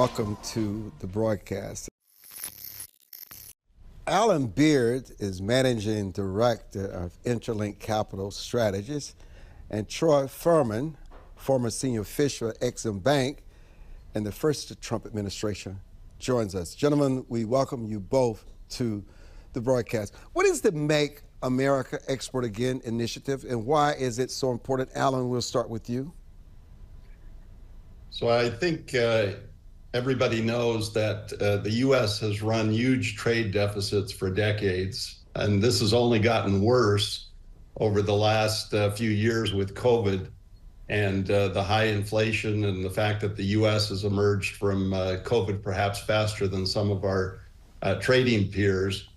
welcome to the broadcast. Alan Beard is Managing Director of Interlink Capital Strategies, and Troy Fuhriman, former senior official at ExIm Bank and the first Trump administration, joins us. Gentlemen, we welcome you both to the broadcast. What is the Make America Export Again initiative, and why is it so important? Alan, we'll start with you. So I think everybody knows that the U.S. has run huge trade deficits for decades, and this has only gotten worse over the last few years with COVID and the high inflation and the fact that the U.S. has emerged from COVID perhaps faster than some of our trading peers.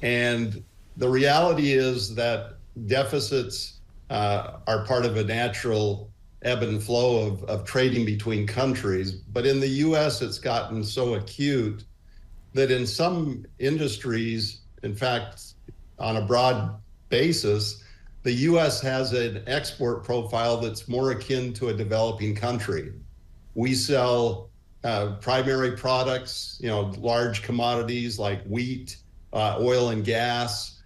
And the reality is that deficits are part of a natural ebb and flow of trading between countries. But in the US, it's gotten so acute that in some industries, in fact, on a broad basis, the US has an export profile that's more akin to a developing country. We sell primary products, large commodities like wheat, oil and gas,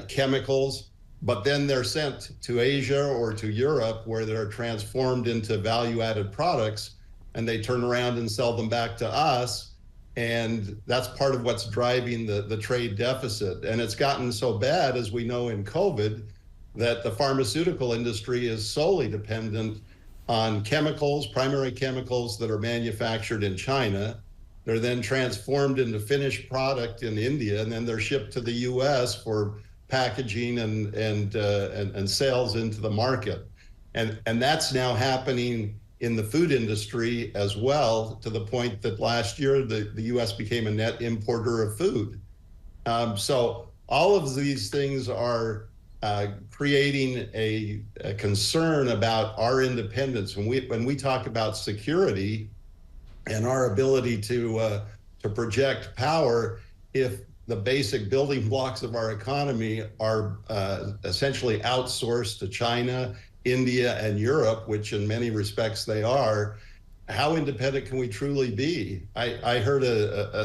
chemicals, but then they're sent to Asia or to Europe where they're transformed into value-added products, and they turn around and sell them back to us. And that's part of what's driving the trade deficit. And it's gotten so bad, as we know in COVID, that the pharmaceutical industry is solely dependent on chemicals, primary chemicals that are manufactured in China. They're then transformed into finished product in India, and then they're shipped to the US for packaging and sales into the market. And that's now happening in the food industry as well, to the point that last year the US became a net importer of food. So all of these things are creating a concern about our independence. When we talk about security and our ability to project power, if the basic building blocks of our economy are essentially outsourced to China, India, and Europe, which in many respects they are, how independent can we truly be? I heard an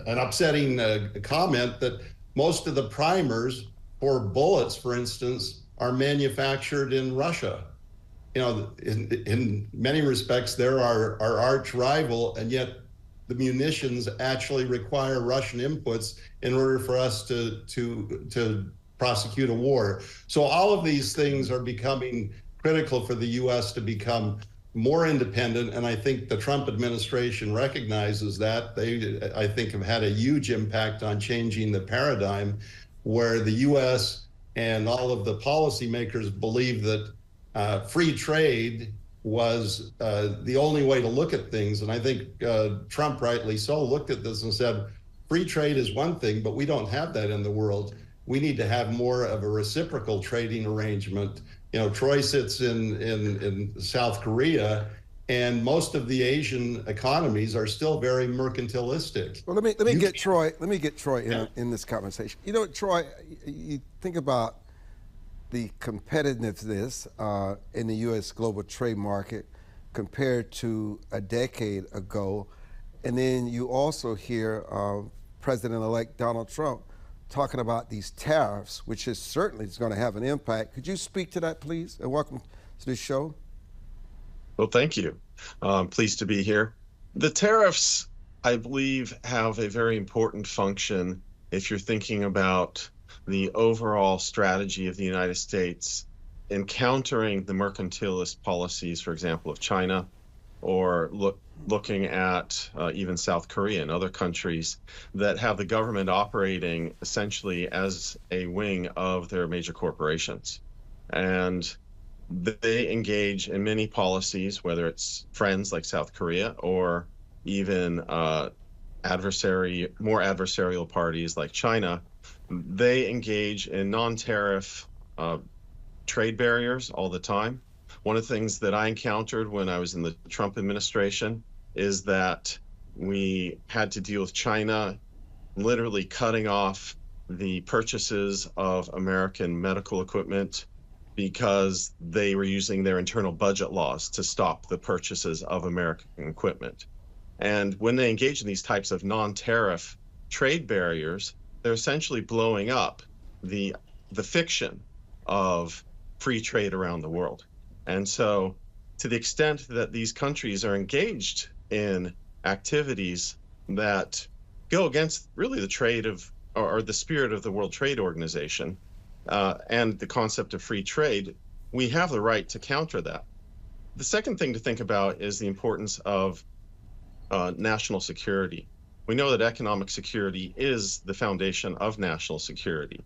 upsetting comment that most of the primers for bullets, for instance, are manufactured in Russia. In many respects, they're our arch rival, and yet the munitions actually require Russian inputs in order for us to prosecute a war. So all of these things are becoming critical for the U.S. to become more independent, and I think the Trump administration recognizes that. They, I think, have had a huge impact on changing the paradigm, where the U.S. and all of the policymakers believe that free trade was the only way to look at things. And I think Trump, rightly so, looked at this and said, free trade is one thing, but we don't have that in the world. We need to have more of a reciprocal trading arrangement. Troy sits in South Korea, and most of the Asian economies are still very mercantilistic. Well, let me get Troy. Let me get Troy in this conversation. Troy, you think about the competitiveness in the U.S. global trade market compared to a decade ago. And then you also hear President-elect Donald Trump talking about these tariffs, which is certainly going to have an impact. Could you speak to that, please? And welcome to the show. Well, thank you. Pleased to be here. The tariffs, I believe, have a very important function if you're thinking about the overall strategy of the United States in countering the mercantilist policies, for example, of China, or looking at even South Korea and other countries that have the government operating essentially as a wing of their major corporations. And they engage in many policies, whether it's friends like South Korea or even more adversarial parties like China. They engage in non-tariff trade barriers all the time. One of the things that I encountered when I was in the Trump administration is that we had to deal with China literally cutting off the purchases of American medical equipment because they were using their internal budget laws to stop the purchases of American equipment. And when they engage in these types of non-tariff trade barriers, they're essentially blowing up the fiction of free trade around the world. And so to the extent that these countries are engaged in activities that go against really the trade of, or the spirit of the World Trade Organization, and the concept of free trade, we have the right to counter that. The second thing to think about is the importance of national security. We know that economic security is the foundation of national security.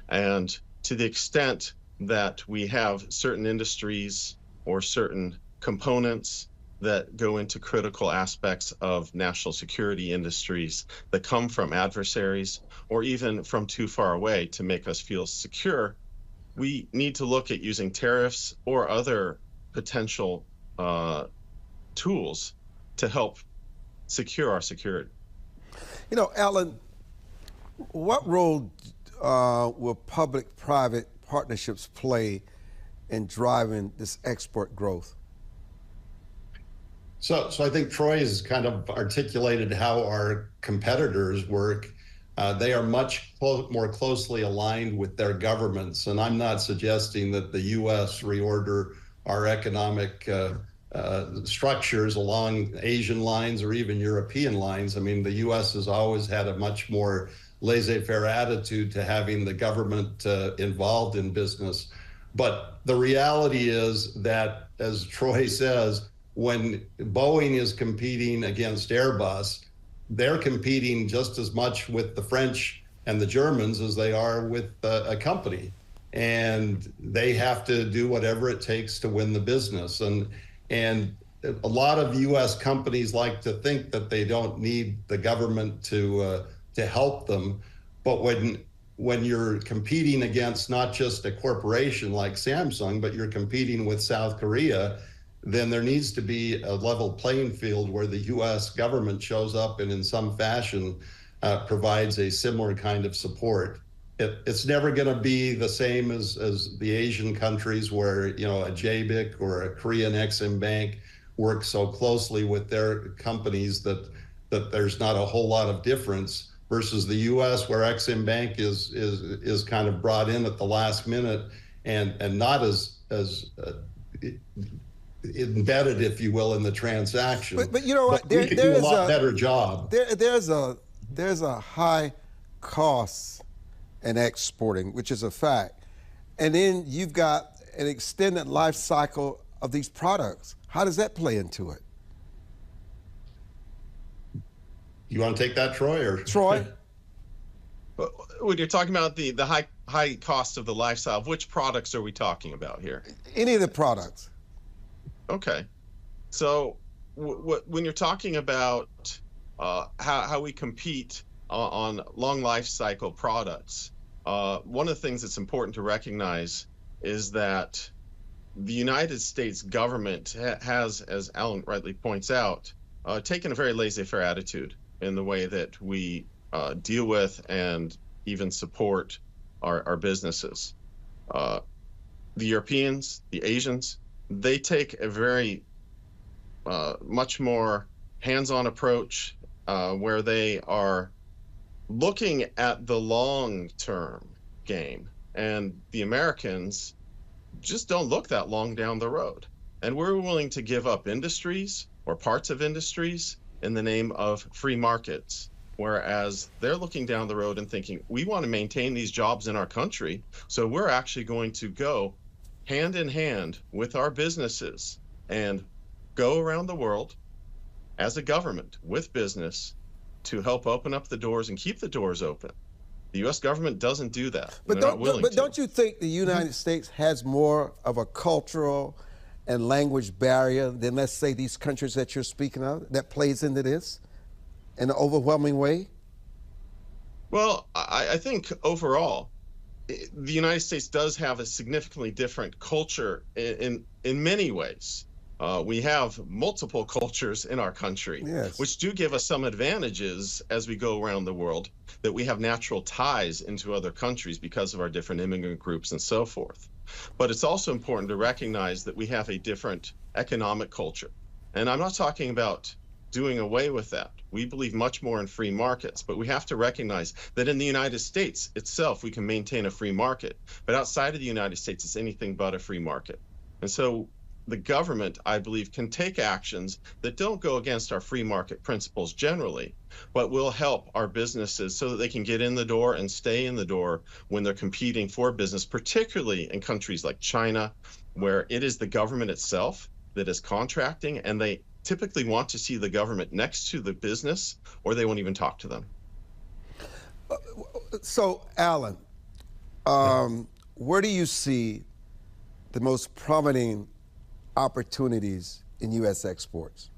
And to the extent that we have certain industries or certain components that go into critical aspects of national security industries that come from adversaries or even from too far away to make us feel secure, we need to look at using tariffs or other potential tools to help secure our security. You know, Alan, what role will public-private partnerships play in driving this export growth? So I think Troy has kind of articulated how our competitors work. They are much more closely aligned with their governments, and I'm not suggesting that the U.S. reorder our economic structures along Asian lines or even European lines. I mean, the U.S. has always had a much more laissez-faire attitude to having the government involved in business. But the reality is that, as Troy says, when Boeing is competing against Airbus, they're competing just as much with the French and the Germans as they are with a company. And they have to do whatever it takes to win the business. And a lot of U.S. companies like to think that they don't need the government to help them. But when you're competing against not just a corporation like Samsung, but you're competing with South Korea, then there needs to be a level playing field where the U.S. government shows up and in some fashion provides a similar kind of support. It's never going to be the same as the Asian countries where, you know, a JBIC or a Korean ExIm Bank work so closely with their companies that there's not a whole lot of difference versus the U.S. where ExIm Bank is kind of brought in at the last minute and not as embedded, if you will, in the transaction. But you know what? We could do a lot better job. There's a high cost in exporting, which is a fact. And then you've got an extended life cycle of these products. How does that play into it? You want to take that, Troy? Or Troy? When you're talking about the high cost of the lifestyle, which products are we talking about here? Any of the products. Okay. So when you're talking about how we compete on long life cycle products, one of the things that's important to recognize is that the United States government has, as Alan rightly points out, taken a very laissez-faire attitude in the way that we deal with and even support our businesses. The Europeans, the Asians, they take a very much more hands-on approach where they are looking at the long-term game. And the Americans just don't look that long down the road. And we're willing to give up industries or parts of industries in the name of free markets. Whereas they're looking down the road and thinking, we want to maintain these jobs in our country, so we're actually going to go hand in hand with our businesses and go around the world as a government with business to help open up the doors and keep the doors open. The U.S. government doesn't do that. But don't you think the United States has more of a cultural and language barrier than, let's say, these countries that you're speaking of that plays into this in an overwhelming way? Well, I think overall, the United States does have a significantly different culture in many ways. We have multiple cultures in our country, yes, which do give us some advantages as we go around the world, that we have natural ties into other countries because of our different immigrant groups and so forth. But it's also important to recognize that we have a different economic culture. And I'm not talking about doing away with that. We believe much more in free markets, but we have to recognize that in the United States itself, we can maintain a free market. But outside of the United States, it's anything but a free market. And so the government, I believe, can take actions that don't go against our free market principles generally, but will help our businesses so that they can get in the door and stay in the door when they're competing for business, particularly in countries like China, where it is the government itself that is contracting, and they typically want to see the government next to the business, or they won't even talk to them. So, Alan, where do you see the most prominent opportunities in U.S. exports?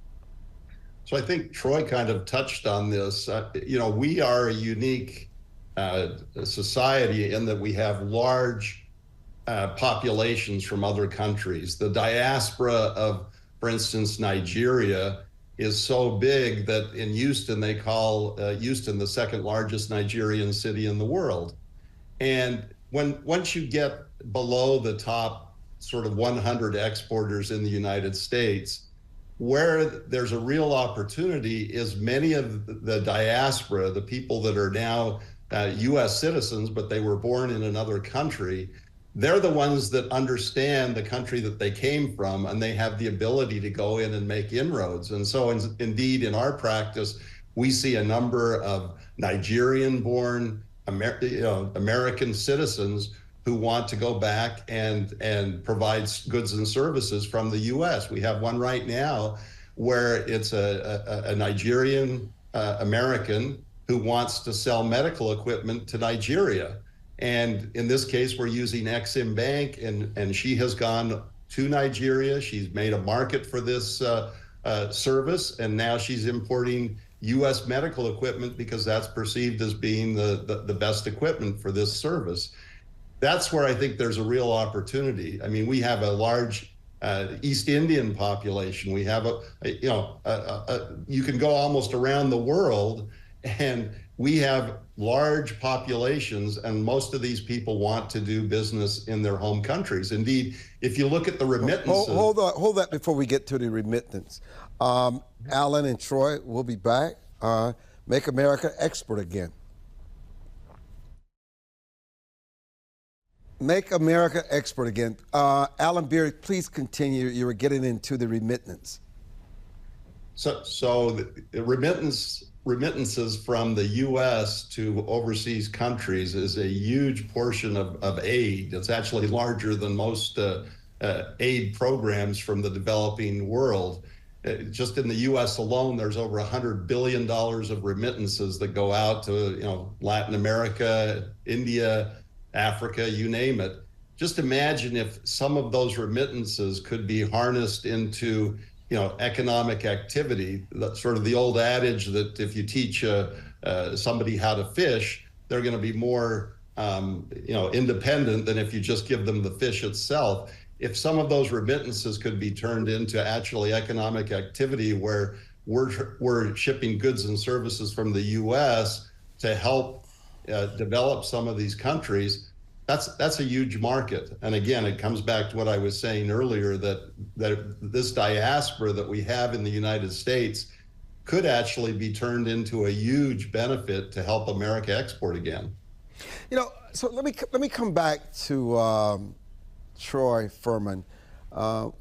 So I think Troy kind of touched on this. We are a unique society in that we have large populations from other countries. The diaspora of, for instance, Nigeria is so big that in Houston, they call Houston the second largest Nigerian city in the world. And once you get below the top sort of 100 exporters in the United States, where there's a real opportunity is many of the diaspora, the people that are now U.S. citizens, but they were born in another country. They're the ones that understand the country that they came from, and they have the ability to go in and make inroads. And so indeed, in our practice, we see a number of Nigerian-born American citizens who want to go back and provide goods and services from the U.S. We have one right now where it's a Nigerian American who wants to sell medical equipment to Nigeria. And in this case, we're using ExIm Bank, and she has gone to Nigeria. She's made a market for this service, and now she's importing U.S. medical equipment because that's perceived as being the best equipment for this service. That's where I think there's a real opportunity. I mean, we have a large East Indian population. We have you can go almost around the world, and we have large populations, and most of these people want to do business in their home countries. Indeed, if you look at the remittances. Hold that before we get to the remittance. Alan and Troy, we'll be back. Make America export again. Make America export again. Alan Beard, please continue. You were getting into the remittance. So the remittances from the U.S. to overseas countries is a huge portion of aid. It's actually larger than most aid programs from the developing world. Just in the U.S. alone, there's over $100 billion of remittances that go out to Latin America, India, Africa, you name it. Just imagine if some of those remittances could be harnessed into economic activity. That's sort of the old adage that if you teach somebody how to fish, they're going to be more independent than if you just give them the fish itself. If some of those remittances could be turned into actually economic activity where we're shipping goods and services from the U.S. to help develop some of these countries, that's a huge market. And again, it comes back to what I was saying earlier, that this diaspora that we have in the United States could actually be turned into a huge benefit to help America export again. So let me come back to Troy Fuhriman.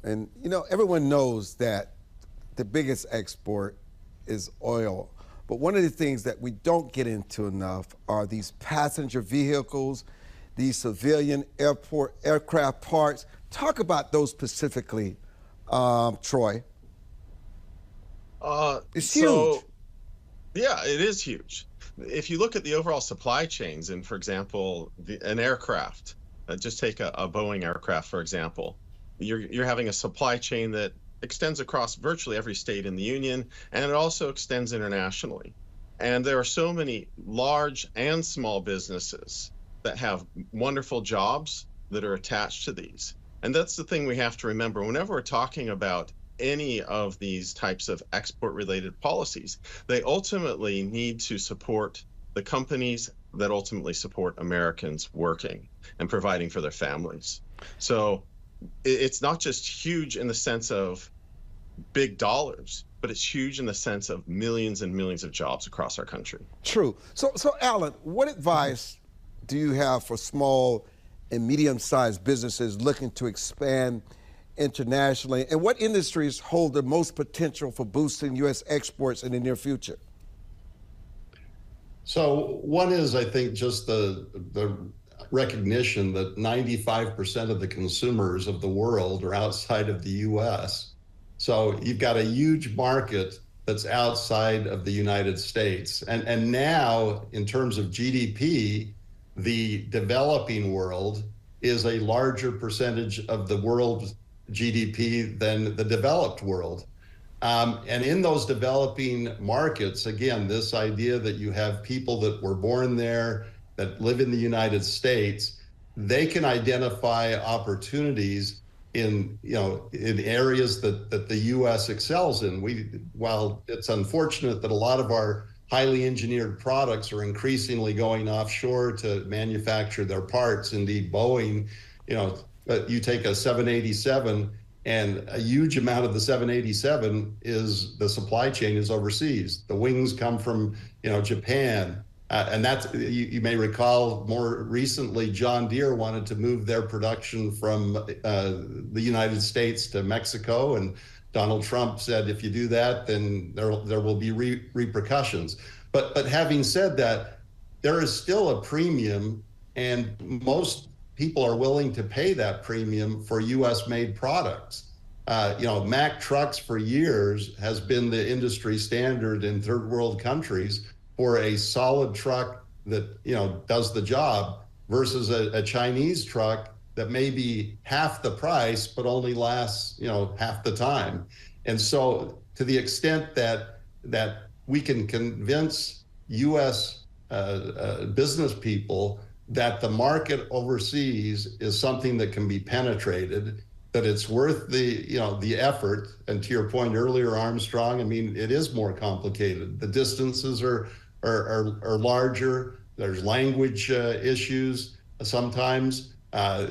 And everyone knows that the biggest export is oil. But one of the things that we don't get into enough are these passenger vehicles, these civilian aircraft parts. Talk about those specifically, Troy. It's huge. Yeah, it is huge. If you look at the overall supply chains, and for example, an aircraft, just take a Boeing aircraft, for example, you're having a supply chain that extends across virtually every state in the union, and it also extends internationally. And there are so many large and small businesses that have wonderful jobs that are attached to these. And that's the thing we have to remember whenever we're talking about any of these types of export-related policies. They ultimately need to support the companies that ultimately support Americans working and providing for their families. So it's not just huge in the sense of big dollars, but it's huge in the sense of millions and millions of jobs across our country. True. So Alan, what advice do you have for small and medium-sized businesses looking to expand internationally? And what industries hold the most potential for boosting U.S. exports in the near future? So one is, I think, just the recognition that 95% of the consumers of the world are outside of the U.S. So you've got a huge market that's outside of the United States. And now, in terms of GDP, the developing world is a larger percentage of the world's GDP than the developed world. And in those developing markets, again, this idea that you have people that were born there, that live in the United States, they can identify opportunities in areas that the U.S. excels in. While it's unfortunate that a lot of our highly engineered products are increasingly going offshore to manufacture their parts. Indeed, Boeing, you take a 787 and a huge amount of the 787 is the supply chain is overseas. The wings come from, Japan. And that's, you may recall more recently, John Deere wanted to move their production from the United States to Mexico. And Donald Trump said, if you do that, then there will be repercussions. But having said that, there is still a premium, and most people are willing to pay that premium for U.S. made products. Mack Trucks for years has been the industry standard in third world countries for a solid truck that, does the job versus a Chinese truck that may be half the price, but only lasts, half the time. And so to the extent that we can convince U.S. Business people that the market overseas is something that can be penetrated, that it's worth the effort. And to your point earlier, Armstrong, I mean, it is more complicated. The distances are larger. There's language issues sometimes. The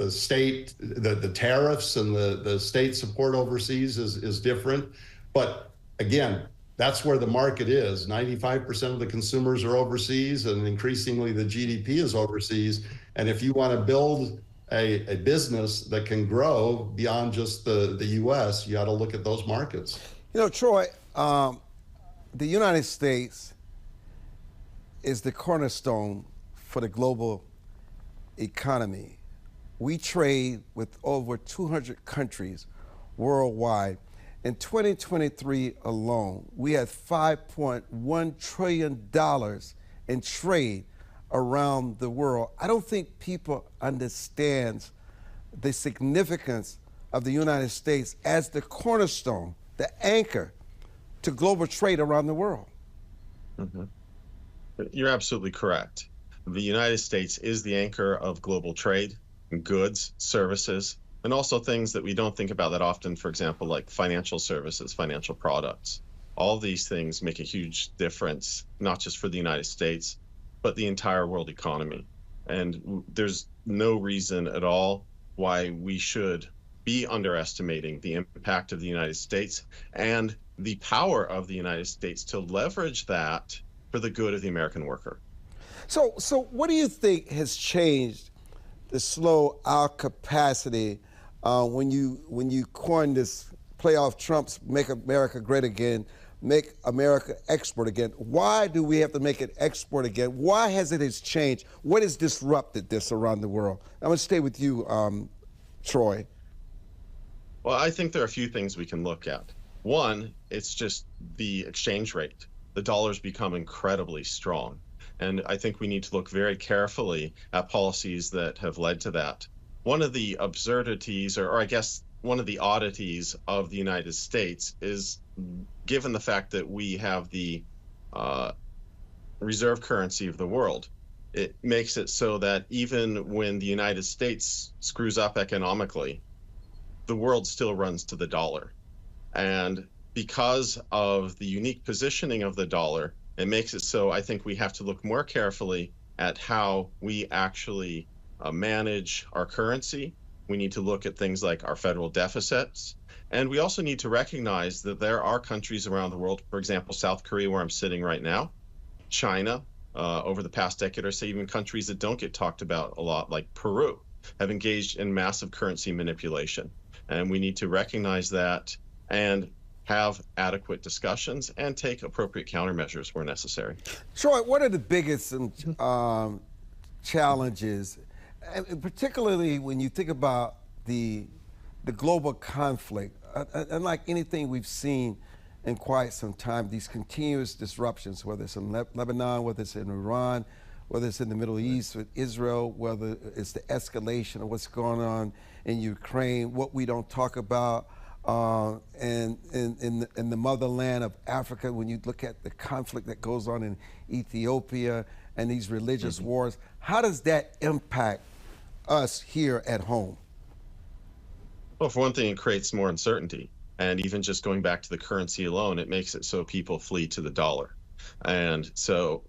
state, the tariffs and the state support overseas is different. But again, that's where the market is. 95% of the consumers are overseas, and increasingly the GDP is overseas. And if you want to build a business that can grow beyond just the U.S., you got to look at those markets. Troy, the United States is the cornerstone for the global economy. We trade with over 200 countries worldwide. In 2023 alone, we had $5.1 trillion in trade around the world. I don't think people understand the significance of the United States as the cornerstone, the anchor to global trade around the world. Mm-hmm. You're absolutely correct. The United States is the anchor of global trade, goods, services, and also things that we don't think about that often, for example, like financial services, financial products. All these things make a huge difference, not just for the United States, but the entire world economy. And there's no reason at all why we should be underestimating the impact of the United States and the power of the United States to leverage that for the good of the American worker. So what do you think has changed to slow our capacity when you coined this playoff Trump's Make America Great Again, Make America Export Again? Why do we have to make it export again? Why has it changed? What has disrupted this around the world? I'm going to stay with you, Troy. Well, I think there are a few things we can look at. One, it's just the exchange rate. The dollar's become incredibly strong. And I think we need to look very carefully at policies that have led to that. One of the absurdities, or I guess one of the oddities of the United States is, given the fact that we have the reserve currency of the world, it makes it so that even when the United States screws up economically, the world still runs to the dollar. And because of the unique positioning of the dollar, it makes it so I think we have to look more carefully at how we actually manage our currency. We need to look at things like our federal deficits. And we also need to recognize that there are countries around the world, for example, South Korea, where I'm sitting right now, China, over the past decade or so, even countries that don't get talked about a lot, like Peru, have engaged in massive currency manipulation. And we need to recognize that and have adequate discussions and take appropriate countermeasures where necessary. Troy, what are the biggest challenges, and particularly when you think about the global conflict, unlike anything we've seen in quite some time, these continuous disruptions, whether it's in Lebanon, whether it's in Iran, whether it's in the Middle East with Israel, whether it's the escalation of what's going on in Ukraine, what we don't talk about, and in the motherland of Africa, when you look at the conflict that goes on in Ethiopia and these religious wars, how does that impact us here at home? Well, for one thing, it creates more uncertainty. And even just going back to the currency alone, it makes it so people flee to the dollar. And so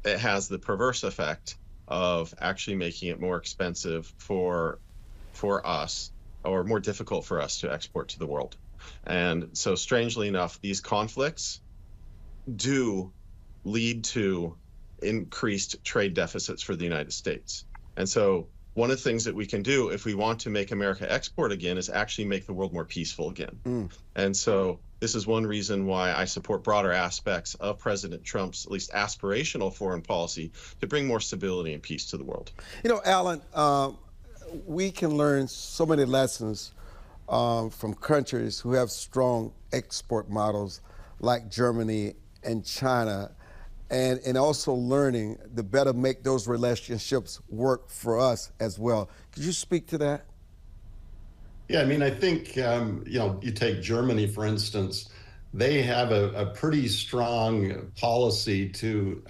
it has the perverse effect of actually making it more expensive for us, or more difficult for us to export to the world. And so strangely enough, these conflicts do lead to increased trade deficits for the United States. And so one of the things that we can do if we want to make America export again is actually make the world more peaceful again. And so this is one reason why I support broader aspects of President Trump's at least aspirational foreign policy to bring more stability and peace to the world. You know, Alan, we can learn so many lessons from countries who have strong export models like Germany and China, and also learning to better make those relationships work for us as well. Could you speak to that? Yeah, I mean, I think, you take Germany, for instance, they have a pretty strong policy to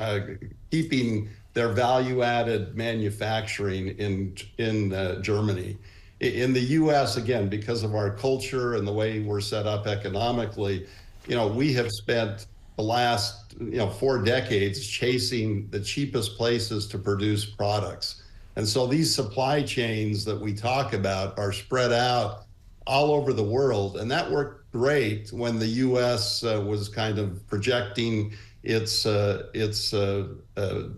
keeping their value-added manufacturing in Germany. In the U.S., again, because of our culture and the way we're set up economically, we have spent the last 4 decades chasing the cheapest places to produce products. And so these supply chains that we talk about are spread out all over the world. And that worked great when the U.S. was kind of projecting its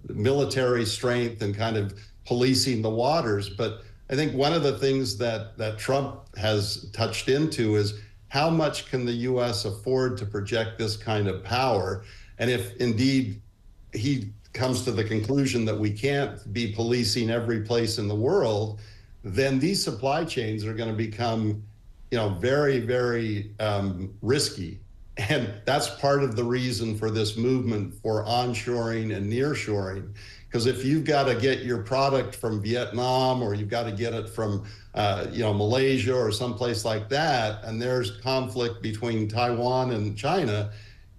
military strength and kind of policing the waters. But I think one of the things that Trump has touched into is how much can the U.S. afford to project this kind of power? And if indeed he comes to the conclusion that we can't be policing every place in the world, then these supply chains are going to become, very, very risky. And that's part of the reason for this movement for onshoring and nearshoring. Because if you've got to get your product from Vietnam, or you've got to get it from Malaysia or someplace like that, and there's conflict between Taiwan and China,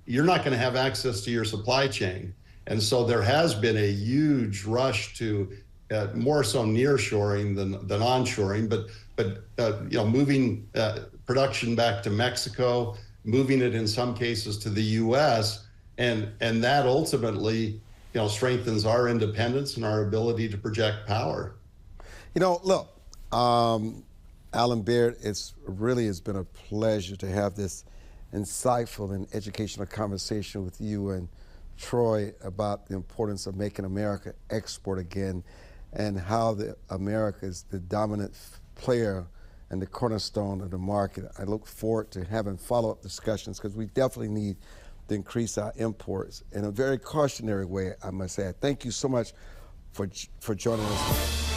you're not going to have access to your supply chain. And so there has been a huge rush to more so nearshoring than onshoring, but moving production back to Mexico, moving it in some cases to the U.S., and that ultimately strengthens our independence and our ability to project power. Look, Alan Baird, it's really has been a pleasure to have this insightful and educational conversation with you and Troy about the importance of making America export again, and how America is the dominant player and the cornerstone of the market. I look forward to having follow-up discussions, because we definitely need to increase our imports in a very cautionary way, I must add. Thank you so much for joining us.